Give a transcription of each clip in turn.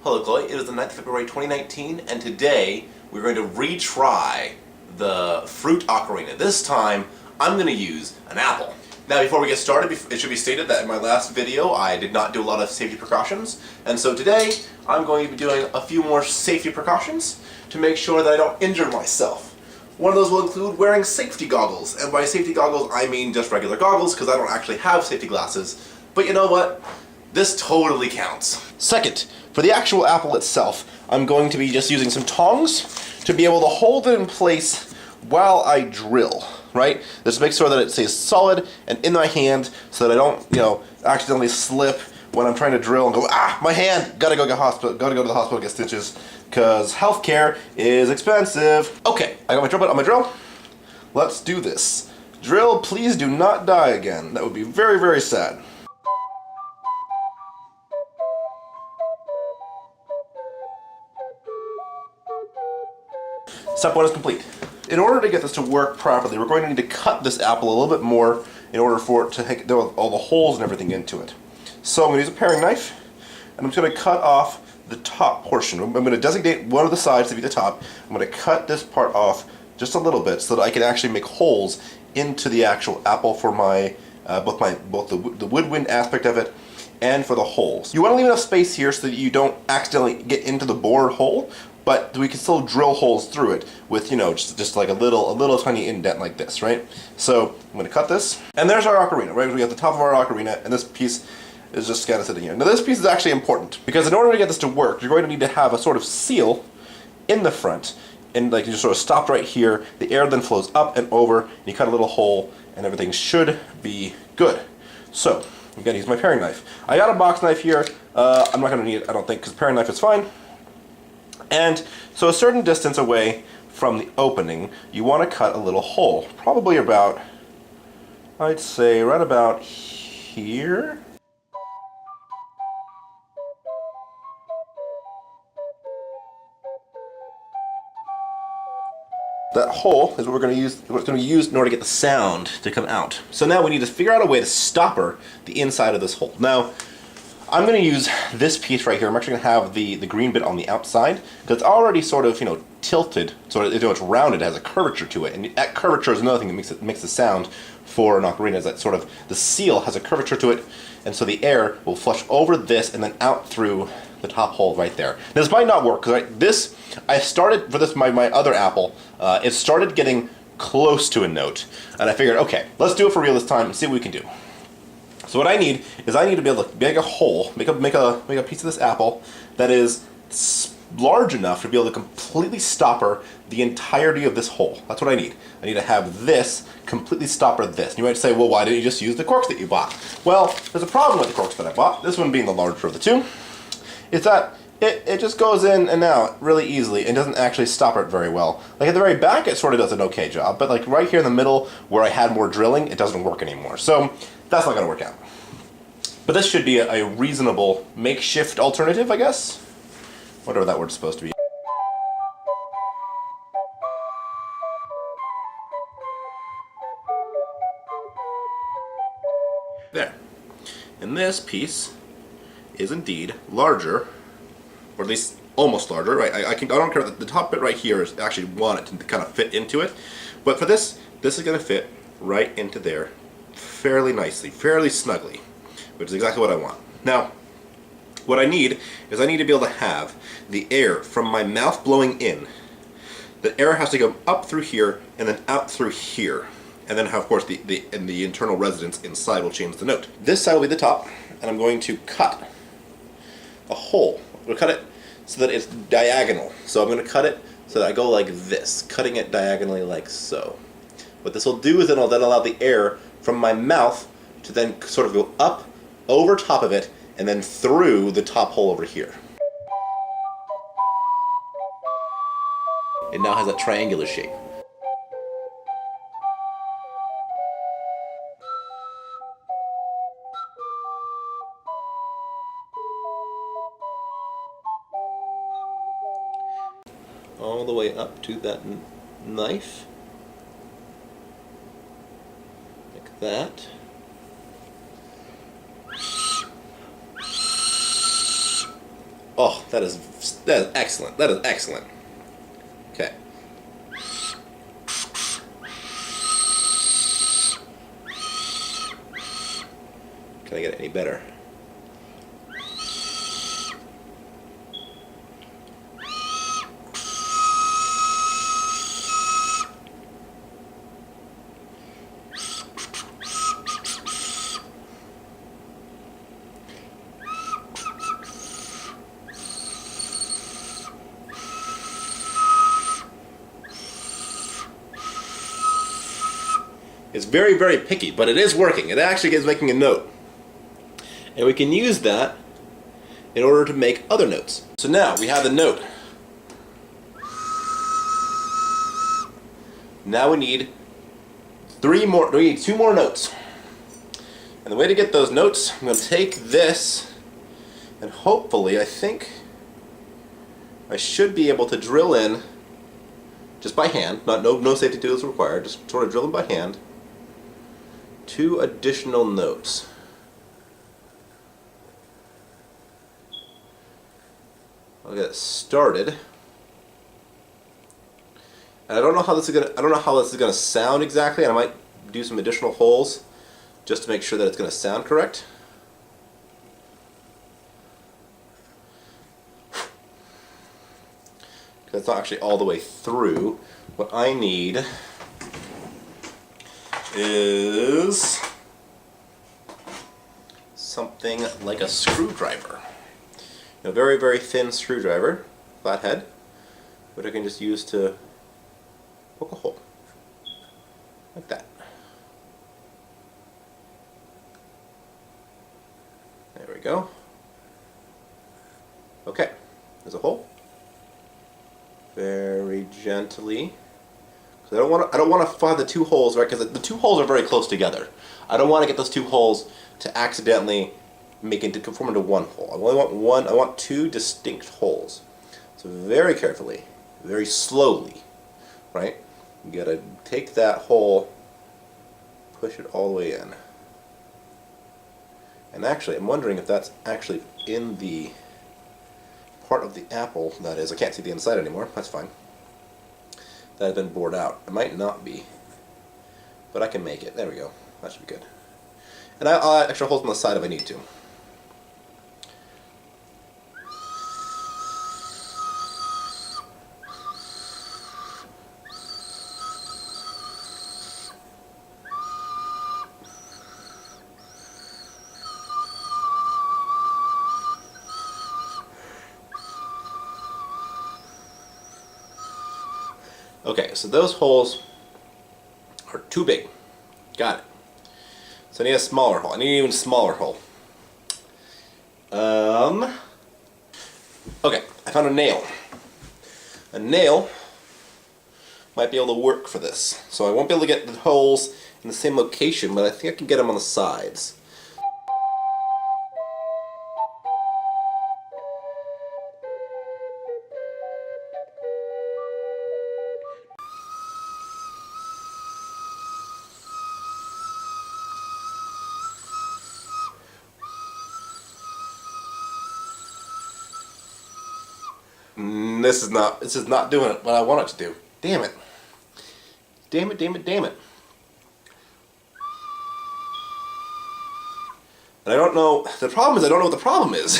Hello Chloe, it is the 9th of February 2019 and today we're going to retry the fruit ocarina. This time I'm going to use an apple. Now before we get started, it should be stated that in my last video I did not do a lot of safety precautions, and so today I'm going to be doing a few more safety precautions to make sure that I don't injure myself. One of those will include wearing safety goggles, and by safety goggles I mean just regular goggles because I don't actually have safety glasses, but you know what? This totally counts. Second, for the actual apple itself, I'm going to be just using some tongs to be able to hold it in place while I drill, right? Just make sure that it stays solid and in my hand so that I don't, accidentally slip when I'm trying to drill and go, my hand, gotta go to the hospital, get stitches, because healthcare is expensive. Okay, I got my drill bit on my drill. Let's do this. Drill, please do not die again. That would be very, very sad. Step 1 is complete. In order to get this to work properly, we're going to need to cut this apple a little bit more in order for it to take all the holes and everything into it. So I'm going to use a paring knife, and I'm just going to cut off the top portion. I'm going to designate one of the sides to be the top. I'm going to cut this part off just a little bit so that I can actually make holes into the actual apple for my both the woodwind aspect of it and for the holes. You want to leave enough space here so that you don't accidentally get into the bored hole, but we can still drill holes through it with, just like a little tiny indent like this, right? So I'm going to cut this, and there's our ocarina, right? We got the top of our ocarina, and this piece is just kind of sitting here. Now this piece is actually important, because in order to get this to work, you're going to need to have a sort of seal in the front, and like you just sort of stop right here, the air then flows up and over, and you cut a little hole, and everything should be good. So, I'm going to use my paring knife. I got a box knife here. I'm not going to need it, I don't think, because paring knife is fine. And so a certain distance away from the opening, you want to cut a little hole. Probably about, I'd say, right about here. That hole is what we're going to use. What's going to be used in order to get the sound to come out. So now we need to figure out a way to stopper the inside of this hole. Now, I'm going to use this piece right here. I'm actually going to have the green bit on the outside because it's already sort of tilted, so it's rounded, it has a curvature to it, and that curvature is another thing that makes the sound for an ocarina. Is that sort of the seal has a curvature to it, and so the air will flush over this and then out through the top hole right there. Now, this might not work because I started for this my other apple. It started getting close to a note, and I figured, okay, let's do it for real this time and see what we can do. So what I need is to be able to make a hole, make a piece of this apple that is large enough to be able to completely stopper the entirety of this hole. That's what I need. I need to have this completely stopper this. And you might say, well, why didn't you just use the corks that you bought? Well, there's a problem with the corks that I bought, this one being the larger of the two, is that it just goes in and out really easily and doesn't actually stopper it very well. Like at the very back it sort of does an okay job, but like right here in the middle where I had more drilling, it doesn't work anymore. So that's not going to work out. But this should be a reasonable makeshift alternative, I guess? Whatever that word's supposed to be. There. And this piece is indeed larger, or at least almost larger, right? I don't care, the top bit right here is actually want it to kind of fit into it. But for this is going to fit right into there fairly nicely, fairly snugly, which is exactly what I want. Now, what I need is I need to be able to have the air from my mouth blowing in. The air has to go up through here and then out through here. And then, of course, the internal resonance inside will change the note. This side will be the top, and I'm going to cut a hole. I'm going to cut it so that it's diagonal. So I'm going to cut it so that I go like this, cutting it diagonally like so. What this will do is it'll then allow the air from my mouth to then sort of go up over top of it and then through the top hole over here. It now has a triangular shape. All the way up to that knife, like that. Oh, that is excellent. That is excellent. Okay. Can I get it any better? It's very, very picky, but it is working. It actually is making a note. And we can use that in order to make other notes. So now we have the note. Now we need two more notes. And the way to get those notes, I'm going to take this, and hopefully, I think I should be able to drill in, just by hand, no safety tools required, just sort of drill in by hand, 2 additional notes. I'll get it started. And I don't know how this is gonna sound exactly, and I might do some additional holes just to make sure that it's gonna sound correct. Because it's not actually all the way through. What I need is something like a screwdriver. A very, very thin screwdriver, flathead, which I can just use to poke a hole, like that. There we go. Okay, there's a hole. Very gently. I don't want to find the 2 holes, right? Because the 2 holes are very close together. I don't want to get those 2 holes to accidentally conform into 1 hole. I only want one. I want 2 distinct holes. So very carefully, very slowly, right? You gotta take that hole, push it all the way in. And actually, I'm wondering if that's actually in the part of the apple. That is, I can't see the inside anymore. That's fine. That has been bored out. It might not be, but I can make it. There we go. That should be good. And I'll add extra holes on the side if I need to. Okay, so those holes are too big. Got it. So I need a smaller hole. I need an even smaller hole. Okay, I found a nail. A nail might be able to work for this. So I won't be able to get the holes in the same location, but I think I can get them on the sides. This is not doing it what I want it to do. Damn it. Damn it, damn it, damn it. And I don't know, the problem is I don't know what the problem is.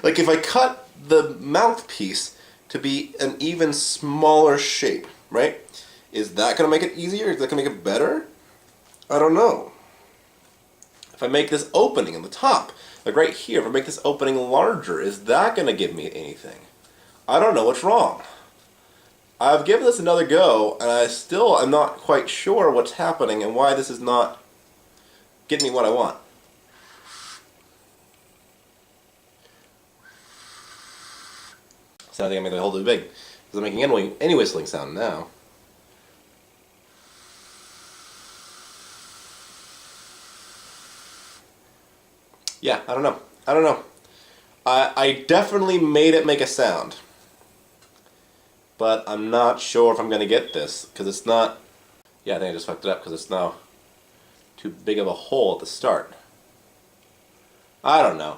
Like if I cut the mouthpiece to be an even smaller shape, right? Is that going to make it easier? Is that going to make it better? I don't know. If I make this opening in the top, like right here, if I make this opening larger, is that going to give me anything? I don't know what's wrong. I've given this another go, and I still am not quite sure what's happening and why this is not getting me what I want. So I think I'm making the hole too big, because I'm making any whistling sound now. Yeah, I don't know. I don't know. I definitely made it make a sound. But I'm not sure if I'm going to get this, because it's not... Yeah, I think I just fucked it up, because it's now too big of a hole at the start. I don't know.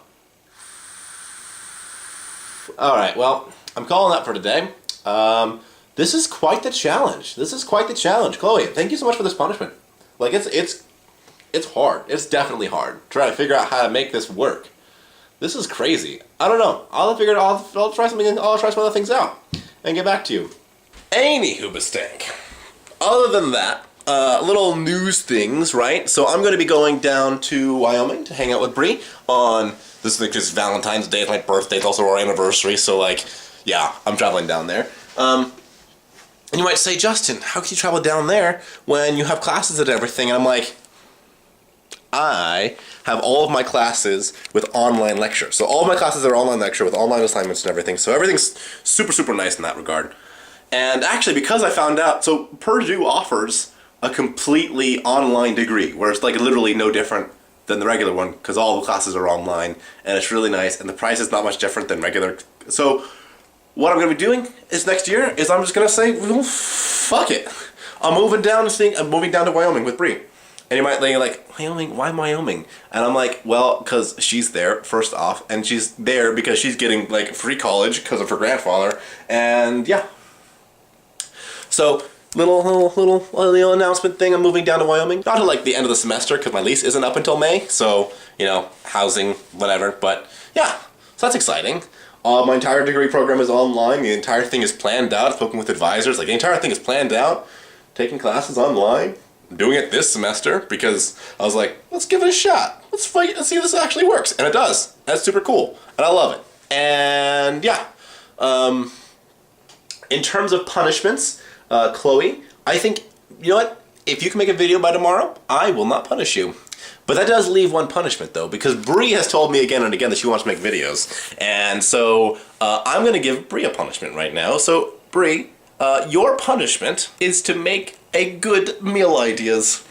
All right, well, I'm calling that for today. This is quite the challenge. This is quite the challenge. Chloe, thank you so much for this punishment. Like, it's hard. It's definitely hard. Trying to figure out how to make this work. This is crazy. I don't know. I'll figure it out. I'll try something. I'll try some other things out and get back to you. Anywho, other than that, little news things, right? So I'm going to be going down to Wyoming to hang out with Bree on this is just Valentine's Day. It's my birthday. It's also our anniversary. So like, yeah, I'm traveling down there. And you might say, Justin, how can you travel down there when you have classes and everything? And I'm like, I have all of my classes with online lecture. So all of my classes are online lecture with online assignments and everything. So everything's super, super nice in that regard. And actually, because I found out, so Purdue offers a completely online degree, where it's like literally no different than the regular one, because all the classes are online, and it's really nice, and the price is not much different than regular. So what I'm going to be doing is next year is I'm just going to say, well, fuck it. I'm moving down to Wyoming with Bree. And you might be like, Wyoming? Why Wyoming? And I'm like, well, because she's there, first off, and she's there because she's getting like free college because of her grandfather, and yeah. So, little announcement thing, I'm moving down to Wyoming. Not to like the end of the semester, because my lease isn't up until May, so, you know, housing, whatever, but yeah, so that's exciting. My entire degree program is online, the entire thing is planned out, spoken with advisors, like the entire thing is planned out, taking classes online, doing it this semester, because I was like, let's give it a shot, let's fight and see if this actually works, and it does. That's super cool, and I love it. And yeah, in terms of punishments, Chloe, I think, you know what, if you can make a video by tomorrow, I will not punish you. But that does leave one punishment, though, because Bree has told me again and again that she wants to make videos. And so, I'm going to give Bree a punishment right now. So, Bree, your punishment is to make a good meal ideas.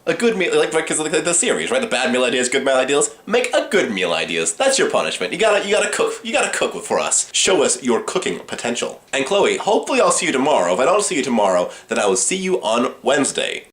A good meal, like the series, right? The bad meal ideas, good meal ideas. Make a good meal ideas. That's your punishment. You gotta cook. You gotta cook for us. Show us your cooking potential. And Chloe, hopefully I'll see you tomorrow. If I don't see you tomorrow, then I will see you on Wednesday.